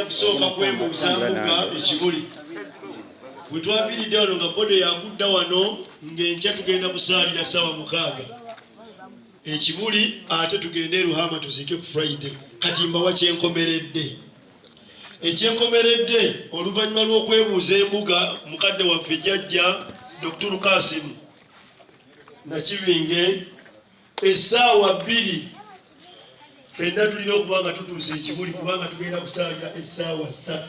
Kusooka kwebuuza Muba ekibuli bwe twaviiridde wano nga bode yakudda wano ng'enkya tugenda kusaalira ssaawa 6 ekibuli ate tugende Ruhama tuziike ku Friday. Kati mbawa kyenkomeredde ekyenkomeredde oluvannyuma lw'okwebuuza embuga mukadde waffe jjajja Dr. Kasim Nakibinge essaawa 2 fenna tulina okuba nga tutuuse ekibuli kubanga tugenda kusaalira essaawa 3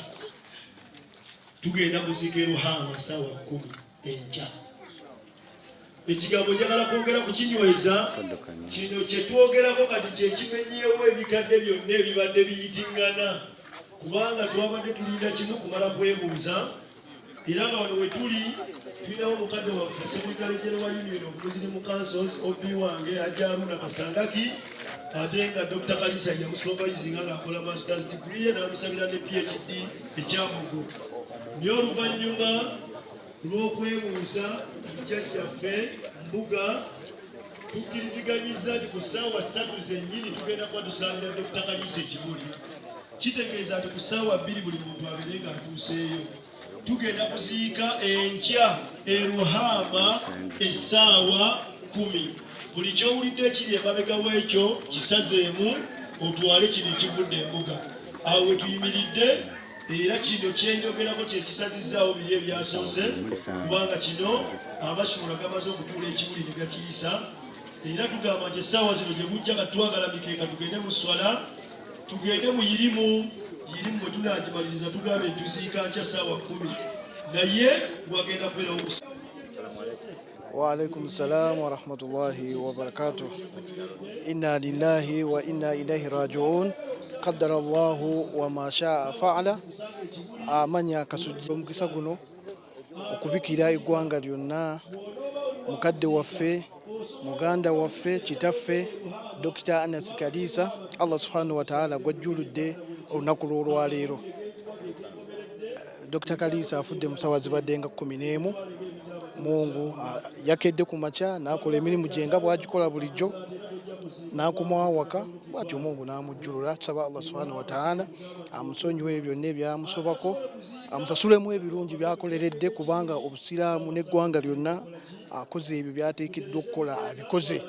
tugenda kuziika Ruhama essaawa 10 enkya. Ekigambo njagala kwogera ku kinyweza kino kye twogerako kati kye kimenyeewo ebikadde byonna ebibadde biyitingana kubanga twabadde tulinda kimu kumala kwebuuza era nga wano we tuli tulinawo mukadde waffe Secretary General wa Union of Muslim Councils OB wange Ajja Aruna Kasangaki ate nga Dr. Kaliisa yamusupervisinga ng'akola masters degree ye n'amusabira ne PhD ekyamugo. Naye oluvannyuma lw'okwebuuza jjajjaffe Mbuga tukkiriziganyiza nti ku ssaawa 3 zennyini tugenda kuba tusaalira Dr. Kaliisa ekibuli. Kitegeeza nti ku ssaawa 2 buli muntu abeere ng'atuuseeyo. Tugenda kuziika enkya Ruhama essaawa 10. Buli kyowulidde ekiri emabega w'ekyo kisazeemu otwale kino ekivudde embuga. Awo we tuyimiridde era kino kyenjogerako kye kisazizaawo biri ebyasoose kubanga kino abasuula gamaze okutuula ekibuli ne gakiyisa era tugamba nti essaawa zino gye bujja nga twagalamikeeka tugende mu swala tugende mu yirimu bwe tunaagimaliriza tugambe tuziika nkya ssaawa 10 naye wagenda kubeerawo Wa alaikum salam wa rahmatullahi wa barakatuh. Inna lillahi wa inna ilaihi raji'un. Qaddara Allahu wa ma sha'a fa'ala. Amanya kasujja omukisa guno okubikira eggwanga lyonna mukadde waffe muganda waffe kitaffe Dr. Anas Kaliisa Allah subhanahu wa ta'ala gwajjuludde olunaku lw'olwaleero. Dr. Kaliisa afudde musawazi badde nga 11 Mungu yakedde ku makya n'akola emirimu gye nga bw'agikola bulijjo n'akomawo awaka bw'atyo Mungu n'amujjulula. Tusaba Allah subhanahu wa ta'ala amusonyiwe byonna ebyamusobako amusasulemu ebirungi byakoleredde kubanga obusiraamu n'eggwanga lyonna akoze ebyo byateekeddwa okukola abikoze.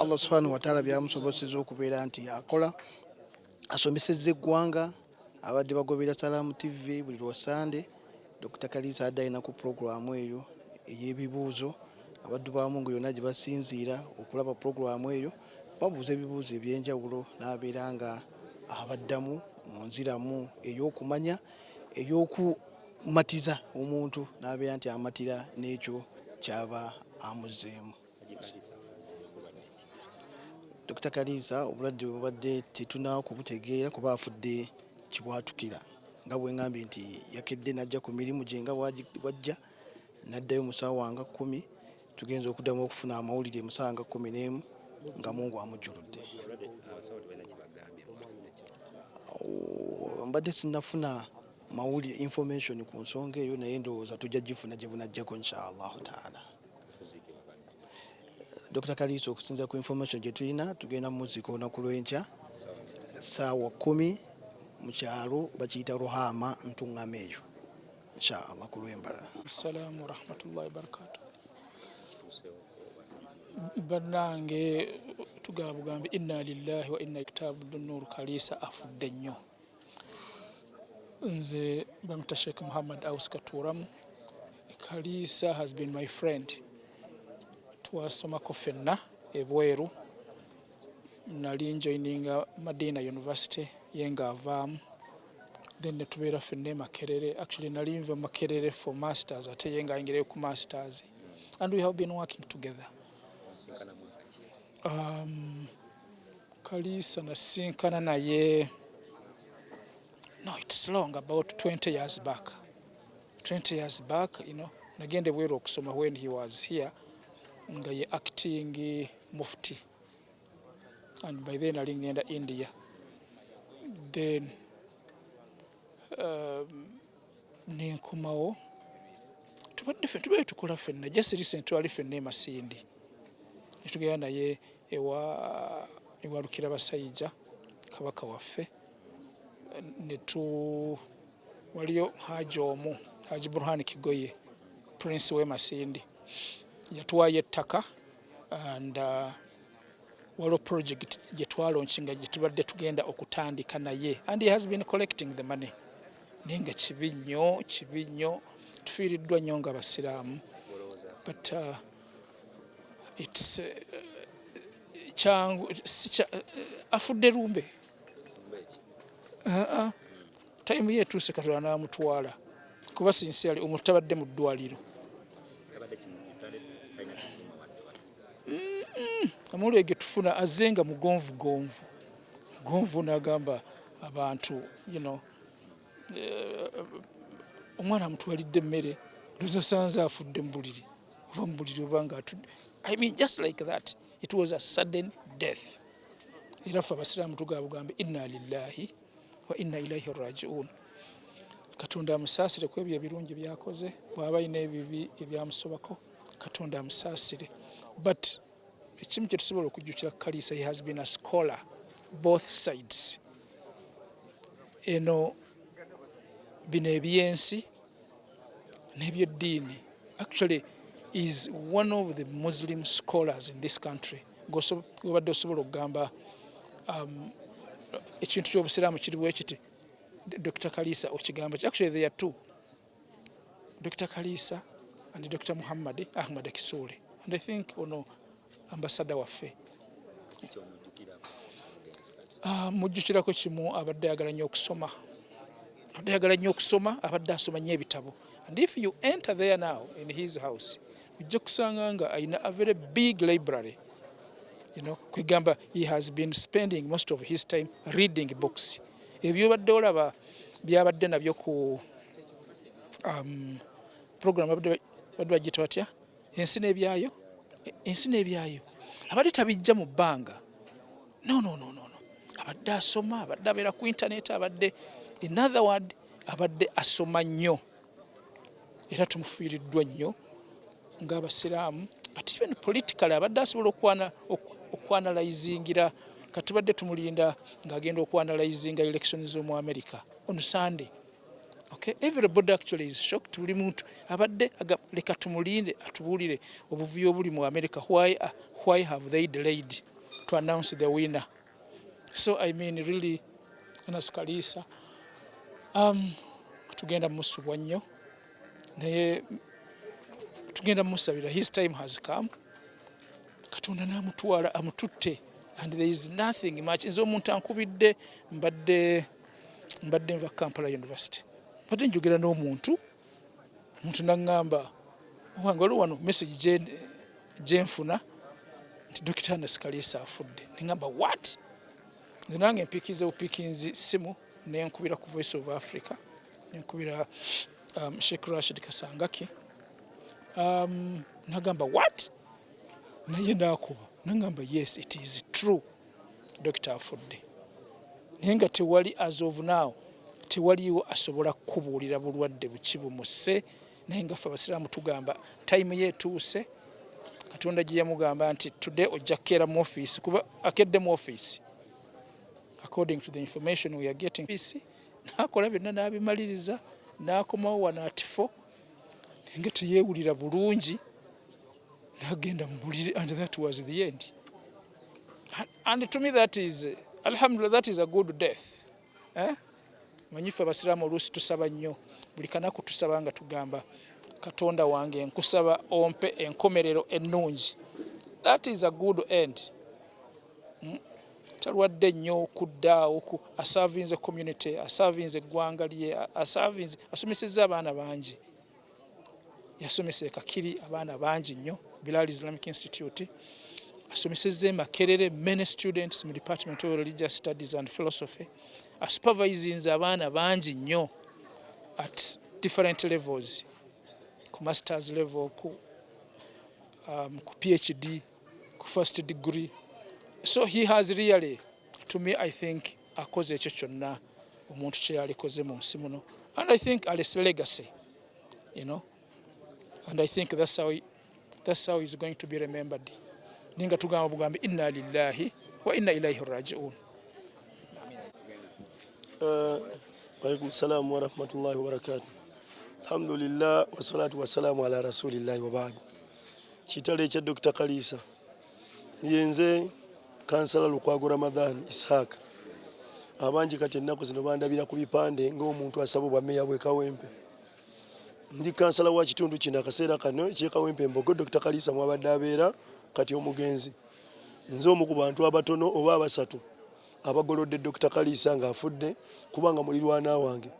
Allah subhanahu wa ta'ala byamusobosezza okubeera nti akola asomesezza eggwanga abadde bagobera Salamu TV buli lwasande. Dr. Kaliisa adde alina ku programu eyo ey'ebibuuzo abaddu ba Mungu yonna gye basinziira okulaba programu eyo babuuza ebibuuzo ebyenjawulo n'abeera nga abaddamu mu nziramu ey'okumanya ey'okumatiza omuntu n'abeera nti amatira n'ekyo kyaba amuzzeemu. Dr. Kaliisa obulwadde bubadde tetunaawo kubutegeera kuba afudde kibwatukira nga bwe ngambye nti yakedde najja ku mirimu gye nga wajja naddayo mu ssaawa nga 10 tugenza okuddamu okufuna amawulire mu ssaawa nga 11 nga Mungu amujjuludde. Mbadde sinnafuna mawulire information ku nsonga eyo naye ndowooza tujja gifuna gye bunajjako inshaallahu taala. Dr. Kaliisa okusinza ku information gye tulina tugenda mu muzika olunaku lw'enkya ssaawa 10 mu kyalo bakiyita Ruhama ntuŋŋama eyo inshaallah ku lw'embala. Assalamu wa rahmatullahi wa barakatuh. Bannange tugaba bugambe inna lillahi wa inna kitabu Nur Kaliisa afudde nnyo. Nze bamta Sheikh Muhammad Aus Katuramu. Kaliisa has been my friend. Twasomako ffenna ebweru nali njoininga Madina University yenga avaamu then netubeera ffenna e Makerere. Actually nali nva Makerere for masters ate yenga ayingireyo ku masters and we have been working together. Kaliisa nasinkana naye no, it's long, about 20 years back. 20 years back, you know, nagende bweru okusoma when he was here nga ye acting mufti, and by then ali ngenda India. Then nenkomawo tubadde tukola ffenna just recent twali ffenna Masindi ne tugenda naye ewa Lukira Basayija kabaka waffe waliyo Haji omu Haji Burhan Kigoye Prince we Masindi yatuwaayo ettaka and waliwo project gye twalaunchinga gye tubadde tugenda okutandika naye and he has been collecting the money naye nga kibi nnyo tufiiriddwa nnyo nga Basiraamu but it's afudde lumbe time ye tuuse Katonda n'amutwala kuba sincerely omuntu tabadde mu ddwaliro amulwe ge tufuna azenga mugonvu n'agamba abantu omwana amutwalidde emmere luzasanze afudde mu buliri oba nga atudde I mean just like that it was a sudden death era ffe Abasiraamu tugambe inna lillahi wa inna ilaihi raji'un Katonda amusaasire ku ebyo ebirungi byakoze bw'aba alina ebibi ebyamusobako Katonda amusaasire but ekimu kye tusobola okujjukira Kaliisa he has been a scholar both sides bino ebyensi n'ebyeddiini actually is one of the Muslim scholars in this country gobadde osobola okugamba ekintu ky'Obusiraamu kiriwo ekiti Dr. Kaliisa okigamba actually there are two Dr. Kaliisa and Dr. Muhammad Ahmad Kisule and I think ambassador waffe mujjukirako kimu abadde ayagala nnyo okusoma abadde asoma nnyo ebitabo and if you enter there now in his house ojja kusanga nga ayina a very big library kwegamba he has been spending most of his time reading books ebyo badde olaba byabadde nabyo ku program badde bagita batya ensi n'ebyayo abadde tabijja mu bbanga no abadde asoma abadde abeera ku internet abadde in other word abadde asoma nnyo era tumufiiriddwa nnyo ng'Abasiraamu but even politically abadde asobola okwanalizingira katubadde tumulinda ng'agenda okwanalizinga elections z'omu America on Sunday. Okay, everybody actually is shocked. Buli muntu abadde leka tumulinde atubuulire obuvuyo obuli mu America why have they delayed to announce the winner. So I mean really Anas Kaliisa tugenda musubwa nnyo naye tugenda musabira his time has come Katonda n'amutwala amututte and there is nothing much nze omuntu ankubidde mbadde nva Kampala University mbadde njogera n'omuntu n'aŋŋamba wange waliwo wano message gyenfuna nti Dr. Anas Kaliisa afudde neŋŋamba what nze nange mpiikiza bupiikinzi simu nenkubira ku Voice of Africa nenkubira Sheikh Rashid Kasangaki nagamba what naye nakuba nagamba yes it is true Dr. afudde naye nga tewali as of now tewaliwo asobola kukubuulira bulwadde buki bumuse naye nga ffe Abasiraamu tugamba time yeetuuse Katonda gye yamugamba nti today ojja kukeera mu office kuba akedde mu office according to the information we are getting nakola byonna n'abimaliriza n'akomawo wano atifo naye nga teyeewulira bulungi n'agenda mu buliri and that was the end and to me that is alhamdulillah that is a good death manyi ffe Abasiraamu oluusi tusaba nnyo buli kanaku tusaba nga tugamba Katonda wange nkusaba ompe enkomerero ennungi that is a good end talwadde nnyo okuddaawo asavinze community asavinze eggwanga lye asomesezza abaana bangi yasomesa Kakiri abaana bangi nnyo Bilal Islamic Institute asomesezza Makerere many students mu Department of Religious Studies and Philosophy supervisinze abaana bangi nnyo at different levels ku masters level ku PhD ku first degree so he has really to me I think akoze ekyo kyonna omuntu kye yalikoze mu nsi muno, and I think Ali's legacy, you know, and I think that's how he's going to be remembered. Ninga tugamba bugambe inna lillahi wa inna ilaihi raji'un. Alaikum salam wa rahmatullahi wa barakatuh. Alhamdulillah wa salatu wa salamu ala rasulillahi wa ba'd. Kitale cha Dr. Kaliisa. Yenze kansala Lukwago Ramadan Ishaq. Abanji kati ennaku zino bandabira ku bipande ng'omuntu asaba bwa meya bwe Kawempe. Ndi kansala wa kitundu kino akaseera kano ekye Kawempe Mbogo Dr. Kaliisa mwabadde abeera kati omugenzi. Nze omu ku bantu abatono oba abasatu abagolodde Dr. Kaliisa nga afudde kubanga mulirwana wange.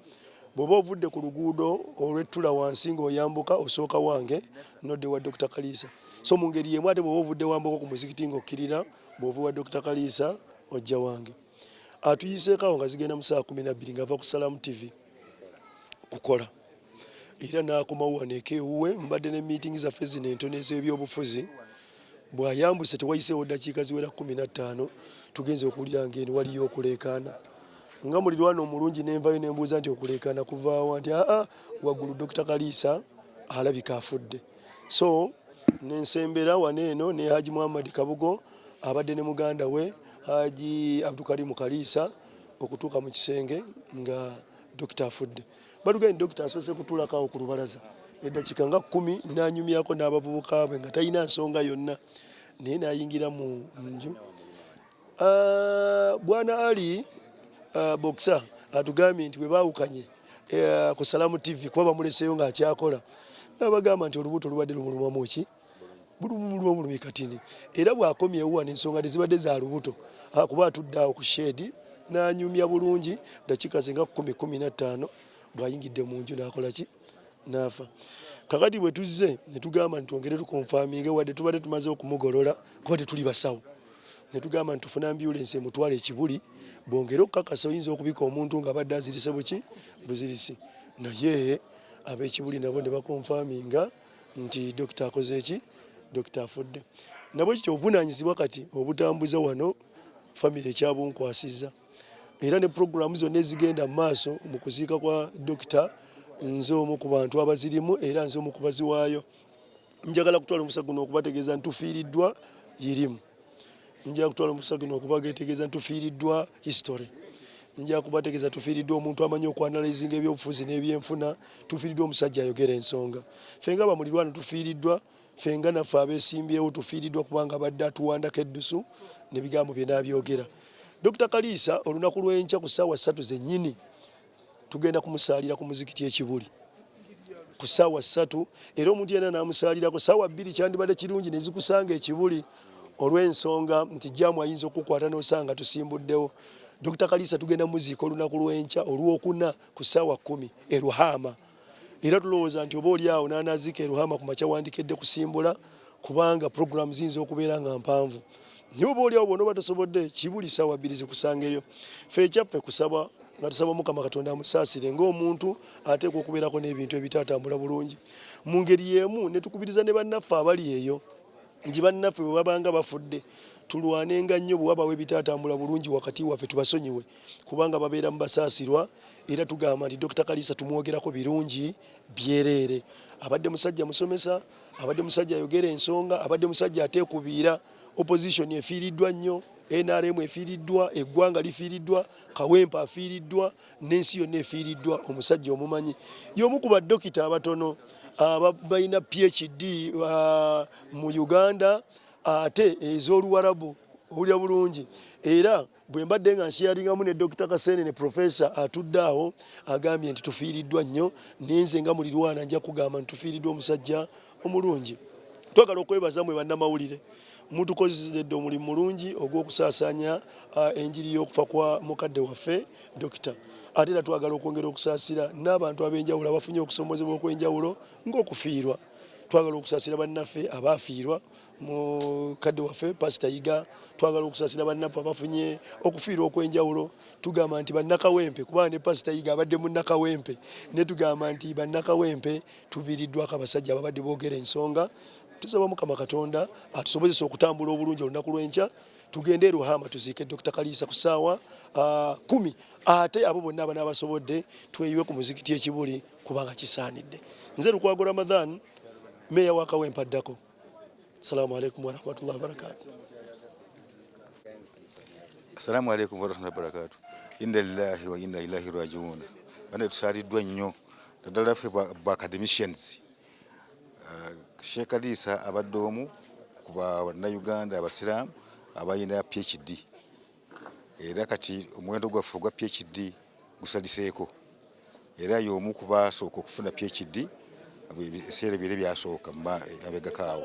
Bw'oba ovudde ku luguudo olw'ettula wansi ng'oyambuka osooka wange nodde wa Dr. Kaliisa. So mu ngeri yemu ate bw'oba ovudde wambuka ku muzikiti ng'okkirira bw'ovuwa Dr. Kaliisa ojja wange. Atuyiseeko nga zigenda mu saa 12 ng'ava ku Salamu TV kukola. Era n'akomawo wano ewuwe mbadde ne meeting zaffe zino entono ez'ebyobufuzi. Bw'ayambuse tewayiseewo ddakiika ziwera 15 tugenze okuwulira ng'eno waliyo okuleekaana. Nga mulirwana omulungi n'envayo n'embuuza nti okuleekaana kuvaawa nti waggulu Dr. Kaliisa alabika afudde. So nensembera waneeno ne Haji Muhammad Kabugo abadde ne muganda we Haji Abdulkarimu Kaliisa okutuuka mu kisenge nga Dr. afudde. Badugani Dr. asoose kutuulako ku lubalaza eddakiika nga 10 n'anyumyako n'abavubuka be nga talina nsonga yonna naye n'ayingira mu nju. Bwana Ali Boxer atugambye nti bwe baawukanye ku Salamu TV kuba bamuleseeyo ng'akyakola n'abagamba nti olubuto lubadde lumulumamu ki bulumi katini era bw'akomyewo wano ensonga tezibadde za lubuto kuba atudde awo ku shedi n'anyumya bulungi ddakiika ze nga 10-15 bw'ayingidde mu nju n'akola ki n'afa. Kakati bwe tuzze ne tugamba nti twongere tukonfaminge wadde tubadde tumaze okumugolola kuba tetuli basawo ne tugamba nti tufuna ambulance emutwala ekibuli bongere okukakasa oyinza okubika omuntu nga badde azirise buki buzirisi naye ab'ekibuli nabo ne bakonfaminga nti Dr. akoze eki Dr. afudde. Nabwe kityo obuvunaanyizibwa kati obutambuza wano famire ekyabunkwasizza era ne programu zonna ezigenda mu maaso mu kuziika kwa Dr. nze omu ku bantu abazirimu era nze omu ku baziwaayo. Njagala kutwala omukisa guno okubategeeza ntufiiriddwa yirimu. Njagala kutwala omukisa guno okubategeeza ntufiiriddwa history. Njagala kubategeeza tufiiriddwa omuntu amanyi okwanalizinga ebyobufuzi n'ebyenfuna. Tufiiriddwa omusajja ayogera ensonga. Ffe nga bamulirwana tufiiriddwa, ffe nga naffe abeesimbyewo tufiiriddwa kubanga badde atuwandako eddusu n'ebigambo bye n'abyogera. Dr. Kaliisa olunaku lw'enkya ku ssaawa 3 zennyini tugenda kumusaalira ku muzikiti ekibuli ku ssaawa 3 era omuntu yenna n'amusaalirako ssaawa 2 kyandibadde kirungi ne zikusanga ekibuli olw'ensonga nti jjaamu ayinza okukwata n'osanga tusimbuddewo. Dr. Kaliisa tugenda muziika olunaku lw'enkya olwokuna ku ssaawa 10 e Ruhama era tulowooza nti oba oli awo n'anaaziika e Ruhama ku makya wandikedde kusimbula kubanga programu ziyinza okubeera nga mpanvu. Naye oba oli awo bw'onooba tosobodde kibuli ssaawa 2 zikusangeyo. Ffe ekyaffe kusaba nga tusaba Mukama Katonda amusaasire ng'omuntu ateekwa okubeerako n'ebintu ebitatambula bulungi. Mu ngeri y'emu ne tukubiriza ne bannaffe abali eyo nti bannaffe bwe babanga bafudde tulwanenga nnyo bwe wabawo ebitatambula bulungi wakati waffe tubasonyiwe kubanga babeera mu basaasirwa era tugamba nti Dr. Kaliisa tumwogerako birungi byereere. Abadde musajja musomesa, abadde musajja ayogera ensonga, abadde musajja ateekubiira. Opposition efiiriddwa nnyo, NRM efiiriddwa, eggwanga lifiiriddwa, Kawempe afiiriddwa, n'ensi yonna efiiriddwa. Omusajja omumanyi y'omu ku baddokita abatono abalina PhD mu Uganda ate ez'Oluwarabu owulira bulungi. Era bwe mbadde nga nshiyaringamu ne Dr. Kasene ne Professor atudde awo agambye nti tufiiriddwa nnyo nenze nga mulirwana nja kugamba nti tufiiriddwa omusajja omulungi. Twagala okwebaza mwe bannamawulire mutukozesezedde omulimu mulungi ogw'okusaasaanya enjiri y'okufa kwa mukadde waffe Dr. Ate era twagala okwongera okusaasira n'abantu ab'enjawulo abafunye okusomozebwa okw'enjawulo ng'okufiirwa. Twagala okusaasira bannaffe abaafiirwa mu kadde waffe Pastor Yiga. Twagala okusaasira bannaffe abafunye okufiirwa okw'enjawulo. Tugamba nti bannakawempe kubanga ne Pastor Yiga abadde mu nnakawempe ne tugamba nti bannakawempe tuviiriddwako abasajja ababadde boogera ensonga. Tusaba Mukama Katonda atusobozesa okutambula obulungi olunaku lw'enkya tugende e Ruhama tuziike Dr. Kaliisa ku ssaawa 10 ate abo bonna abanaabasobodde tweyiwe ku muzikiti ekibuli kubanga kisaanidde. Nze Lukwago Ramadan, meeya wa Kawempe addako. Assalamu alaikum warahmatullahi wabarakatuh. Assalamu alaikum warahmatullahi wabarakatuh. Inna lillahi wa inna ilaihi rajiun. Bane tusaaliddwa nnyo naddala ffe ba academicians. Sheikh Kaliisa abadde omu ku bannayuganda abasiraamu abalina PhD. Era kati omuwendo gwaffe ogwa PhD gusaliseeko. Era y'omu ku baasooka okufuna PhD ebiseera bire byasooka abegakaawo.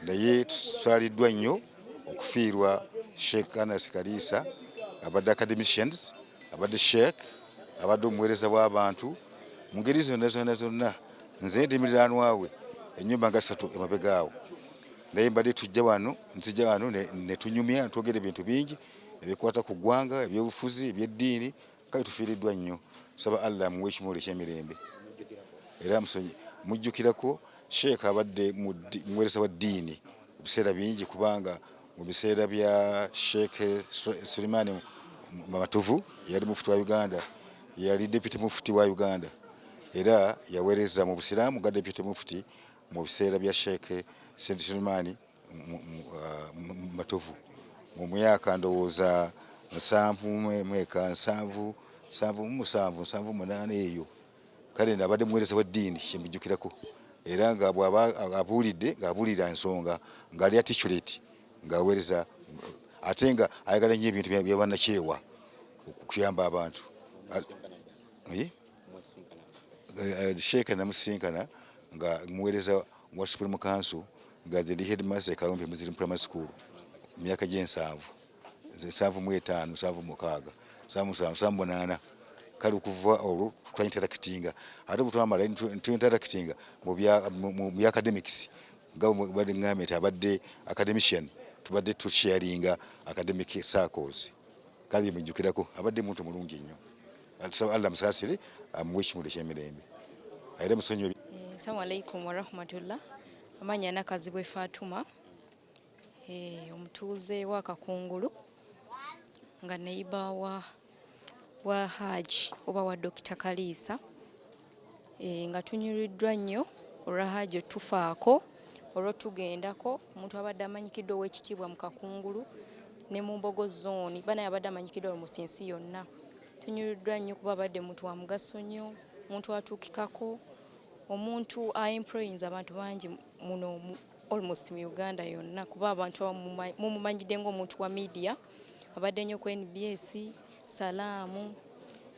Naye tusaaliddwa nnyo okufiirwa Sheikh Kaliisa abadde academicians, abadde Sheikh, abadde omuweereza w'abantu mu ngeri zonna. Nze ndi muliraanwa we ennyumba nga 3 emabegaawo. Naye mbadde nzijja wano ne tunyumya twogera ebintu bingi ebikwata ku ggwanga, ebyobufuzi, ebyeddiini, kale tufiiriddwa nnyo. Tusaba Allah amuwe ekimuli eky'emirembe. Era mujjukirako Sheikh abadde muweereza wa ddiini ebiseera bingi, kubanga mu biseera bya Sheikh Suleimani Matuvu yali mufti wa Uganda, yali deputy mufti wa Uganda. Era yaweereza mu busiraamu nga deputy mufti mu biseera bya Sheikh Suleimani Matuvu mu myaka ndowooza 7 eyo. Kale nabadde muweereza wa ddiini kyemujjukirako. Era nga ng'abuulira ensonga ng'ali articulate ng'aweereza ate nga ayagala nnyo ebintu by'abannakyewa okuyamba abantu. Sheikh namusinkana nga muweereza wa Supreme Council nga nze ndi headmaster Kawempe Muslim Primary School myaka gye7, 7 kale okuva olwo twinteractinga ate butwamala twinteractinga mu bya academics nga bade ngambye nti abadde academician tubadde tusharinga academic circles. Kale mujjukirako abadde muntu mulungi nnyo. Tusaba Allah musaasire amuwe ekimuli eky'emirembe. Ayire musonyiwe. Assalamu alaikum warahmatullah. Amanya nakazibwe Fatuma omutuuze wa Kakungulu nga neiba wa Haji oba wa Dr. Kaliisa nga tunyuliddwa nnyo olwa Haji tufaako olwo tugendako omuntu abadde amanyikiddwa ow'ekitiibwa mu Kakungulu ne mu Mbogo zone bana yabadde amanyikiddwa mu nsi yonna. Tunyuliddwa nnyo kuba abadde muntu wa mugaso nnyo, omuntu atuukikako, omuntu aemployinze abantu bangi muno almost mu Uganda yonna kuba abantu mumumanyidde ng'omuntu wa media abadde nnyo ku NBS salaamu.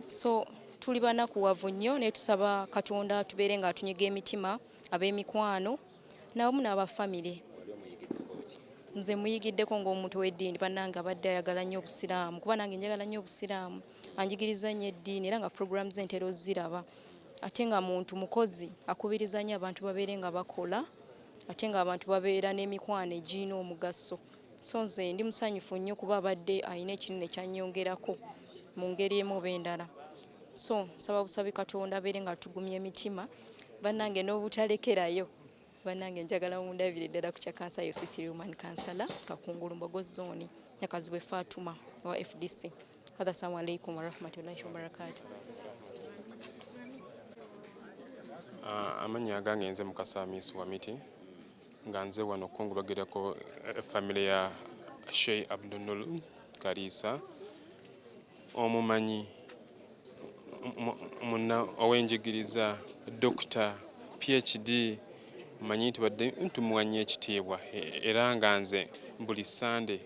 So tuli banakuwavu nnyo ne tusaba Katonda tubeere nga atunyiga emitima ab'emikwano n'awamu n'abafamile. Nze muyigiddeko ng'omuntu w'eddiini bannange abadde ayagala nnyo obusiraamu kuba nange njagala nnyo obusiraamu, anjigiriza nnyo eddiini era nga programs entera oziraba. Ate nga muntu mukozi akubiriza nnyo abantu babeere nga bakola ate nga abantu babeera n'emikwano egiina omugaso. So nze ndi musanyufu nnyo kuba abadde alina ekinene kyanyongerako mu ngeri emu oba endala. So nsaba busabi Katonda abeere nga atugumya emitima bannange n'obutalekerayo. Bannange njagala mundabire ddala ku kya kansa Yosifiri Human Kansala Kakungulu Mbogo zone Nyakazibwe Fatuma wa FDC. Assalamu alaikum warahmatullahi wabarakatuh. Amanya gange nze Mukasa Miss wa miti nga nze wano kungulagirako family ya Sheikh Abdul Kaliisa omumanyi muna owenjigiriza Dr. PhD manyi nti badde ntumuwanye ekitiibwa era nga nze buli Sunday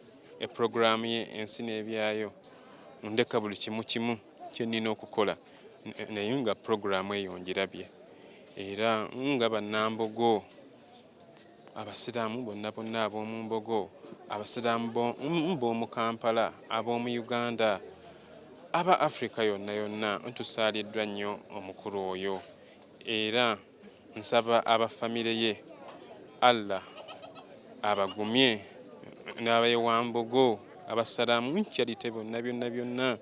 program ye ensi n'ebyayo ndeka buli kimu kye nnina okukola naye nga program eyo ngirabye era nga bannambogo abasiraamu bonna ab'omu Mbogo, abasiraamu b'omu Kampala, ab'omu Uganda, aba Africa yonna ntusaaliddwa nnyo omukulu oyo era nsaba abafamile ye Allah abagumye n'abayewambogo abasiraamu nkyalite byonna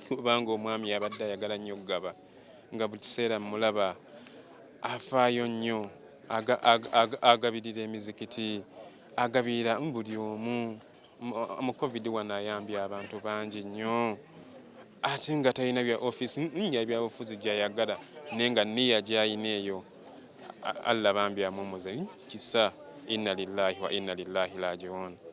kubanga omwami abadde ayagala nnyo okugaba nga buli kiseera mulaba afaayo nnyo agabirira emizikiti agabira buli omu mu COVID wano ayambye abantu bangi nnyo ate nga talina bya office nya bya ofuzi gyayagala nenga niya gyayina eyo Allah bambyamu muze kisa inna lillahi wa inna lillahi rajiun.